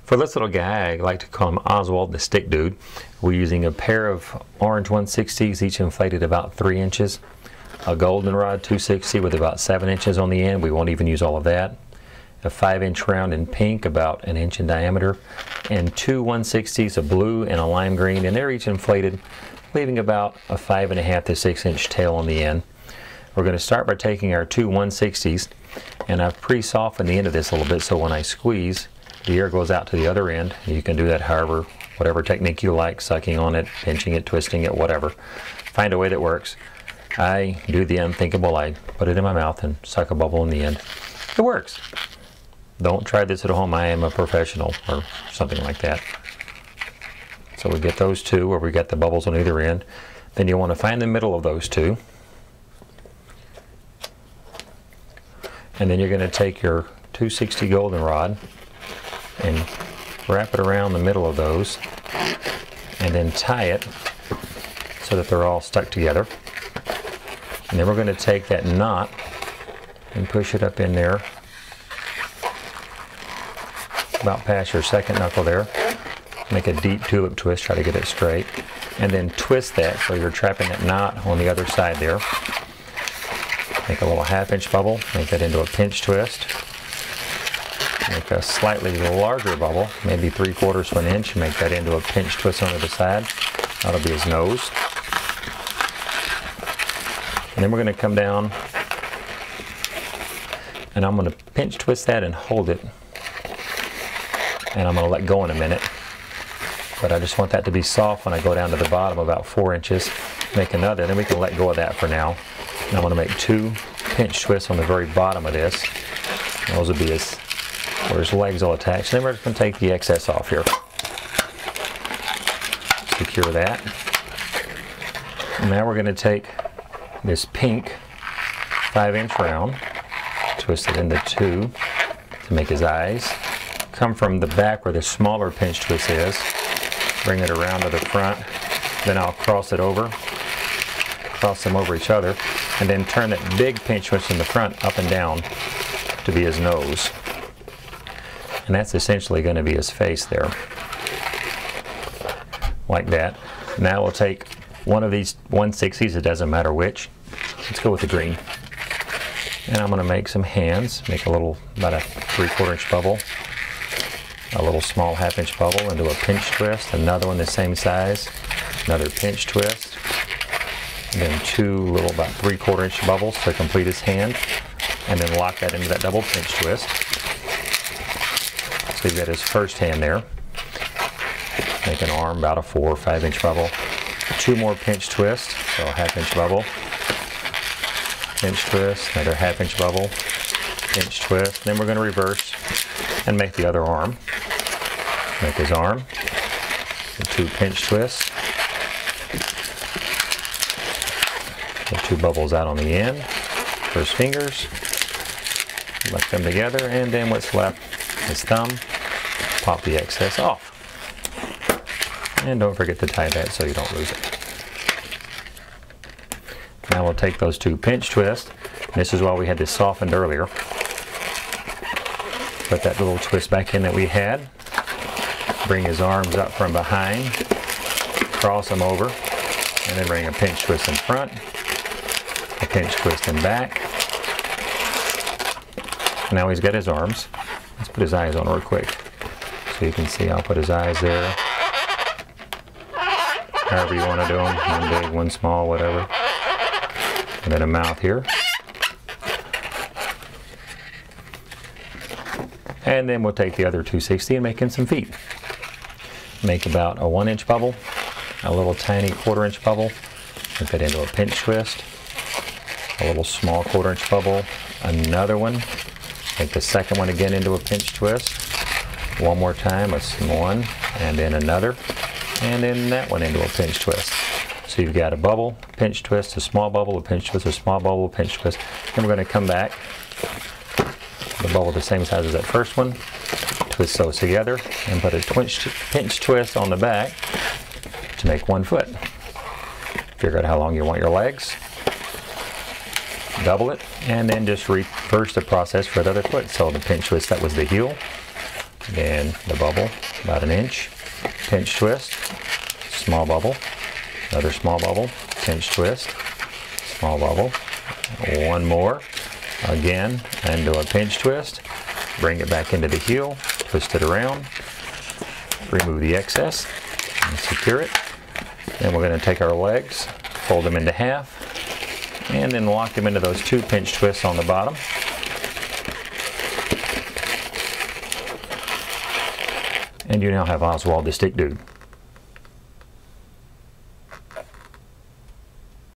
For this little guy, I like to call him Oswald the Stick Dude. We're using a pair of orange 160s, each inflated about 3 inches. A goldenrod 260 with about 7 inches on the end. We won't even use all of that. A 5-inch round in pink, about 1 inch in diameter. And 2 160s, a blue and a lime green, and they're each inflated, leaving about a 5.5 to 6 inch tail on the end. We're going to start by taking our 2 160s, and I've pre-softened the end of this a little bit so when I squeeze, the air goes out to the other end. You can do that however, whatever technique you like, sucking on it, pinching it, twisting it, whatever. Find a way that works. I do the unthinkable. I put it in my mouth and suck a bubble in the end. It works. Don't try this at home. I am a professional, or something like that. So we get those two where we got the bubbles on either end. Then you want to find the middle of those two. And then you're going to take your 260 goldenrod and wrap it around the middle of those and then tie it so that they're all stuck together. And then we're going to take that knot and push it up in there about past your second knuckle there. Make a deep tulip twist, try to get it straight, and then twist that so you're trapping that knot on the other side there. Make a little 1/2 inch bubble, make that into a pinch twist. Make a slightly larger bubble, maybe 3/4 of an inch, and make that into a pinch twist on the other side. That'll be his nose. And then we're going to come down and I'm going to pinch twist that and hold it. And I'm going to let go in a minute. But I just want that to be soft when I go down to the bottom about 4 inches. Make another, then we can let go of that for now. And I'm going to make 2 pinch twists on the very bottom of this. And those will be where his legs will attach. Then we're going to take the excess off here. Secure that. And now we're going to take this pink 5-inch round, twist it into 2 to make his eyes. Come from the back where the smaller pinch twist is, bring it around to the front, then I'll cross it over, cross them over each other, and then turn that big pinch twist in the front up and down to be his nose. And that's essentially going to be his face there, like that. Now we'll take one of these 160s, it doesn't matter which. Let's go with the green. And I'm going to make some hands, make a little, about a 3/4 inch bubble, a little small 1/2 inch bubble into a pinch twist, another one the same size, another pinch twist, and then 2 little about 3/4 inch bubbles to complete his hand, and then lock that into that double pinch twist. So you've got his first hand there. Make an arm about a 4 or 5 inch bubble. 2 more pinch twists, so a 1/2 inch bubble, pinch twist, another 1/2 inch bubble, pinch twist. Then we're going to reverse and make the other arm. Make his arm, and 2 pinch twists. Get 2 bubbles out on the end. First fingers, let them together, and then what's left, his thumb. Pop the excess off. And don't forget to tie that so you don't lose it. Now we'll take those 2 pinch twists. This is why we had this softened earlier. Put that little twist back in that we had. Bring his arms up from behind. Cross them over. And then bring a pinch twist in front. A pinch twist in back. Now he's got his arms. Let's put his eyes on real quick. So you can see, I'll put his eyes there. However you want to do them, one big, one small, whatever. And then a mouth here. And then we'll take the other 260 and make him some feet. Make about a 1 inch bubble, a little tiny 1/4 inch bubble, make that into a pinch twist, a little small 1/4 inch bubble, another one, make the second one again into a pinch twist, one more time, a small one, and then another, and then that one into a pinch twist. So you've got a bubble, pinch twist, a small bubble, a pinch twist, a small bubble, a pinch twist. Then we're going to come back, the bubble the same size as that first one, twist those together, and put a pinch twist on the back to make 1 foot. Figure out how long you want your legs, double it, and then just reverse the process for the other foot. So the pinch twist, that was the heel, and the bubble about 1 inch, pinch twist, small bubble, another small bubble, pinch twist, small bubble, one more, again, and do a pinch twist, bring it back into the heel, twist it around, remove the excess, and secure it. Then we're going to take our legs, fold them into half, and then lock them into those 2 pinch twists on the bottom. And you now have Oswald the Stick Dude.